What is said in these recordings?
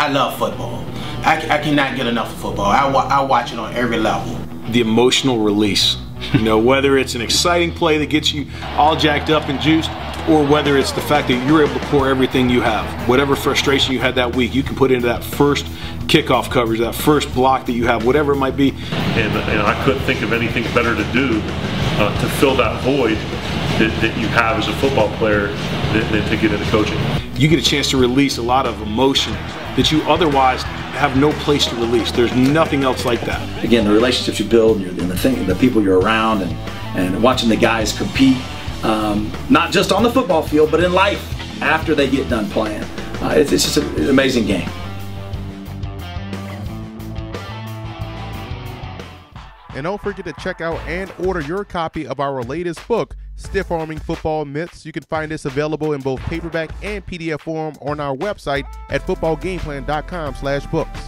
I love football. I cannot get enough of football. I watch it on every level. The emotional release. You know, whether it's an exciting play that gets you all jacked up and juiced, or whether it's the fact that you're able to pour everything you have. Whatever frustration you had that week, you can put into that first kickoff coverage, that first block that you have, whatever it might be. And I couldn't think of anything better to do to fill that void that you have as a football player than to get into coaching. You get a chance to release a lot of emotion that you otherwise have no place to release. There's nothing else like that. Again, the relationships you build and the people you're around, and watching the guys compete, not just on the football field, but in life after they get done playing. It's just an amazing game. And don't forget to check out and order your copy of our latest book, Stiff Arming Football Myths. You can find this available in both paperback and PDF form on our website at footballgameplan.com/books.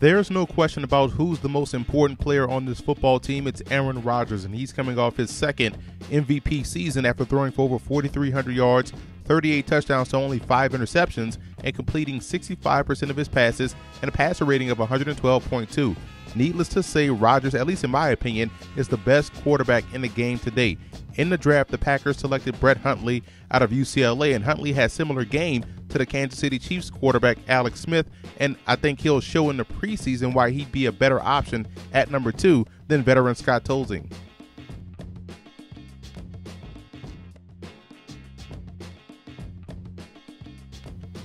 There's no question about who's the most important player on this football team. It's Aaron Rodgers, and he's coming off his second MVP season after throwing for over 4,300 yards, 38 touchdowns to only 5 interceptions, and completing 65% of his passes and a passer rating of 112.2. Needless to say, Rodgers, at least in my opinion, is the best quarterback in the game today. In the draft, the Packers selected Brett Hundley out of UCLA, and Hundley has similar game to the Kansas City Chiefs quarterback Alex Smith, and I think he'll show in the preseason why he'd be a better option at number 2 than veteran Scott Tolzien.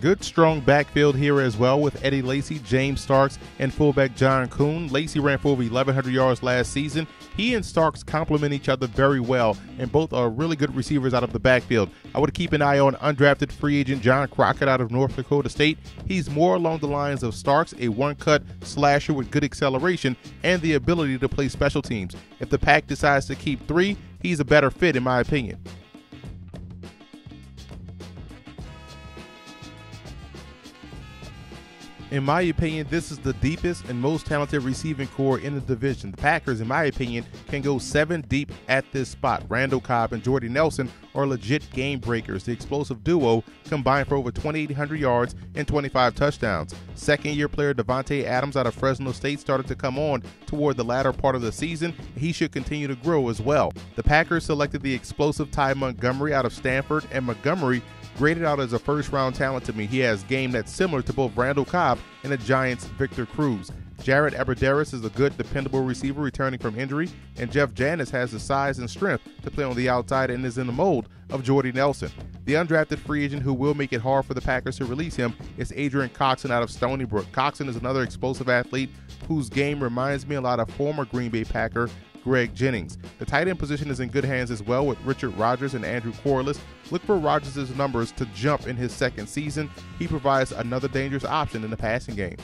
Good, strong backfield here as well with Eddie Lacy, James Starks, and fullback John Kuhn. Lacy ran for over 1,100 yards last season. He and Starks complement each other very well, and both are really good receivers out of the backfield. I would keep an eye on undrafted free agent John Crockett out of North Dakota State. He's more along the lines of Starks, a one-cut slasher with good acceleration and the ability to play special teams. If the Pack decides to keep 3, he's a better fit in my opinion. In my opinion, this is the deepest and most talented receiving core in the division. The Packers, in my opinion, can go 7 deep at this spot. Randall Cobb and Jordy Nelson are legit game breakers. The explosive duo combined for over 2,800 yards and 25 touchdowns. Second-year player Devontae Adams out of Fresno State started to come on toward the latter part of the season. He should continue to grow as well. The Packers selected the explosive Ty Montgomery out of Stanford, and Montgomery graded out as a first-round talent to me. He has game that's similar to both Randall Cobb and the Giants' Victor Cruz. Jared Abbrederis is a good, dependable receiver returning from injury, and Jeff Janis has the size and strength to play on the outside and is in the mold of Jordy Nelson. The undrafted free agent who will make it hard for the Packers to release him is Adrian Coxon out of Stony Brook. Coxon is another explosive athlete whose game reminds me a lot of former Green Bay Packer Greg Jennings. The tight end position is in good hands as well with Richard Rodgers and Andrew Corliss. Look for Rodgers' numbers to jump in his second season. He provides another dangerous option in the passing game.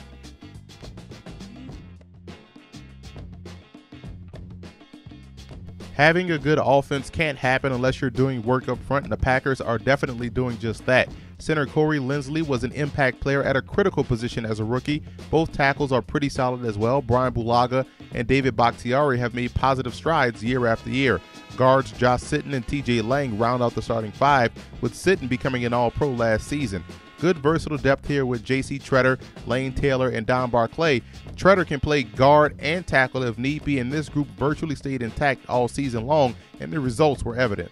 Having a good offense can't happen unless you're doing work up front, and the Packers are definitely doing just that. Center Corey Linsley was an impact player at a critical position as a rookie. Both tackles are pretty solid as well. Brian Bulaga and David Bakhtiari have made positive strides year after year. Guards Josh Sitton and TJ Lang round out the starting 5, with Sitton becoming an All-Pro last season. Good versatile depth here with J.C. Tretter, Lane Taylor, and Don Barclay. Tretter can play guard and tackle if need be, and this group virtually stayed intact all season long, and the results were evident.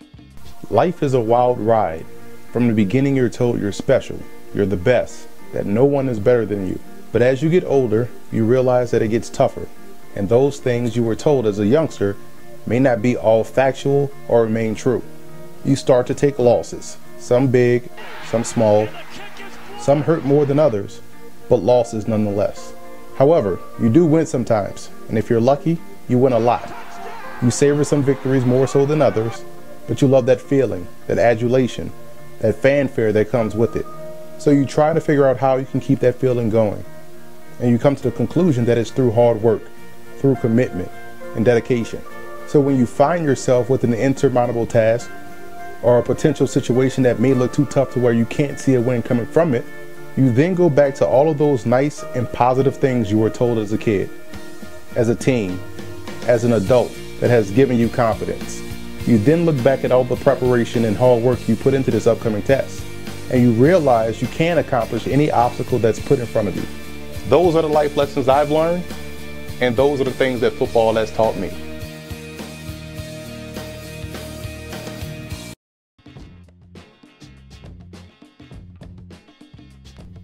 Life is a wild ride. From the beginning, you're told you're special, you're the best, that no one is better than you. But as you get older, you realize that it gets tougher, and those things you were told as a youngster may not be all factual or remain true. You start to take losses, some big, some small, some hurt more than others, but losses nonetheless. However, you do win sometimes, and if you're lucky, you win a lot. You savor some victories more so than others, but you love that feeling, that adulation, that fanfare that comes with it. So you try to figure out how you can keep that feeling going. And you come to the conclusion that it's through hard work, through commitment and dedication. So when you find yourself with an insurmountable task or a potential situation that may look too tough to where you can't see a win coming from it, you then go back to all of those nice and positive things you were told as a kid. as a team, as an adult that has given you confidence. You then look back at all the preparation and hard work you put into this upcoming test, and you realize you can accomplish any obstacle that's put in front of you. Those are the life lessons I've learned, and those are the things that football has taught me.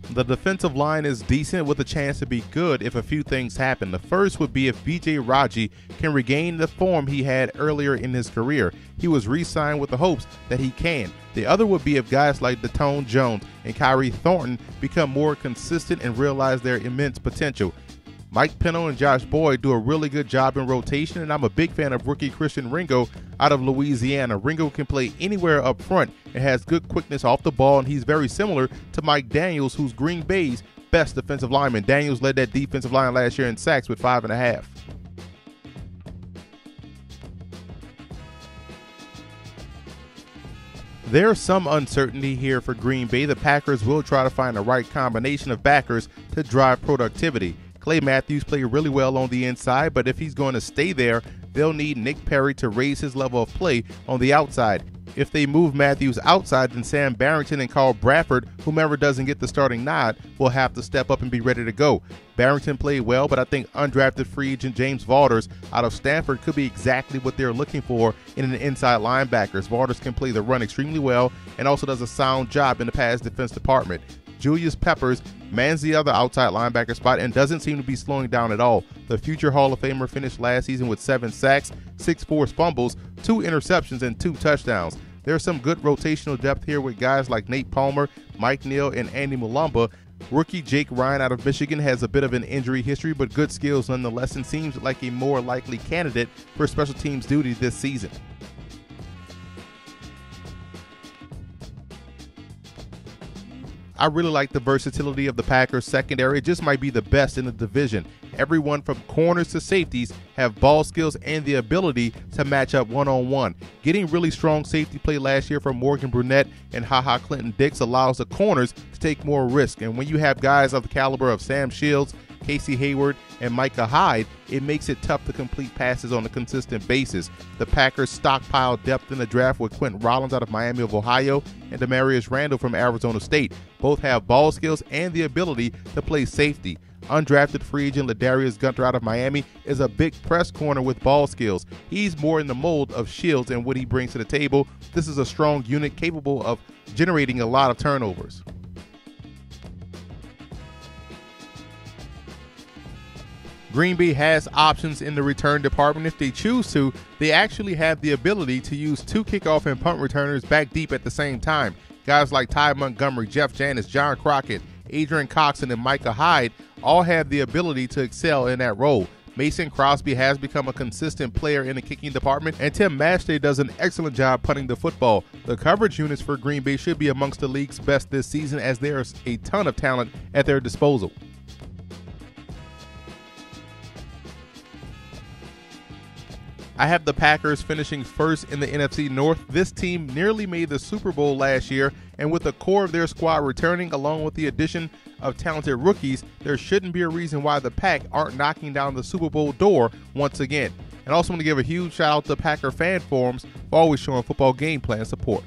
The defensive line is decent with a chance to be good if a few things happen. The first would be if B.J. Raji can regain the form he had earlier in his career. He was re-signed with the hopes that he can. The other would be if guys like Datone Jones and Kyrie Thornton become more consistent and realize their immense potential. Mike Pennell and Josh Boyd do a really good job in rotation, and I'm a big fan of rookie Christian Ringo out of Louisiana. Ringo can play anywhere up front and has good quickness off the ball, and he's very similar to Mike Daniels, who's Green Bay's best defensive lineman. Daniels led that defensive line last year in sacks with 5.5. There's some uncertainty here for Green Bay. The Packers will try to find the right combination of backers to drive productivity. Clay Matthews played really well on the inside, but if he's going to stay there, they'll need Nick Perry to raise his level of play on the outside. If they move Matthews outside, then Sam Barrington and Carl Bradford, whomever doesn't get the starting nod, will have to step up and be ready to go. Barrington played well, but I think undrafted free agent James Valders out of Stanford could be exactly what they're looking for in an inside linebacker. Valders can play the run extremely well and also does a sound job in the pass defense department. Julius Peppers mans the other outside linebacker spot and doesn't seem to be slowing down at all. The future Hall of Famer finished last season with 7 sacks, 6 forced fumbles, 2 interceptions, and 2 touchdowns. There's some good rotational depth here with guys like Nate Palmer, Mike Neal, and Andy Mulumba. Rookie Jake Ryan out of Michigan has a bit of an injury history, but good skills nonetheless, and seems like a more likely candidate for special teams duty this season. I really like the versatility of the Packers secondary. It just might be the best in the division. Everyone from corners to safeties have ball skills and the ability to match up one-on-one. Getting really strong safety play last year from Morgan Burnett and HaHa Clinton-Dix allows the corners to take more risk. And when you have guys of the caliber of Sam Shields, Casey Hayward, and Micah Hyde, it makes it tough to complete passes on a consistent basis. The Packers stockpile depth in the draft with Quentin Rollins out of Miami of Ohio and Demarius Randall from Arizona State. Both have ball skills and the ability to play safety. Undrafted free agent Ladarius Gunter out of Miami is a big press corner with ball skills. He's more in the mold of Shields and what he brings to the table. This is a strong unit capable of generating a lot of turnovers. Green Bay has options in the return department. If they choose to, they actually have the ability to use 2 kickoff and punt returners back deep at the same time. Guys like Ty Montgomery, Jeff Janis, John Crockett, Adrian Coxon, and Micah Hyde all have the ability to excel in that role. Mason Crosby has become a consistent player in the kicking department, and Tim Mastay does an excellent job punting the football. The coverage units for Green Bay should be amongst the league's best this season, as there's a ton of talent at their disposal. I have the Packers finishing first in the NFC North. This team nearly made the Super Bowl last year, and with the core of their squad returning, along with the addition of talented rookies, there shouldn't be a reason why the Pack aren't knocking down the Super Bowl door once again. And I also want to give a huge shout out to Packer fan forums for always showing football game plan support.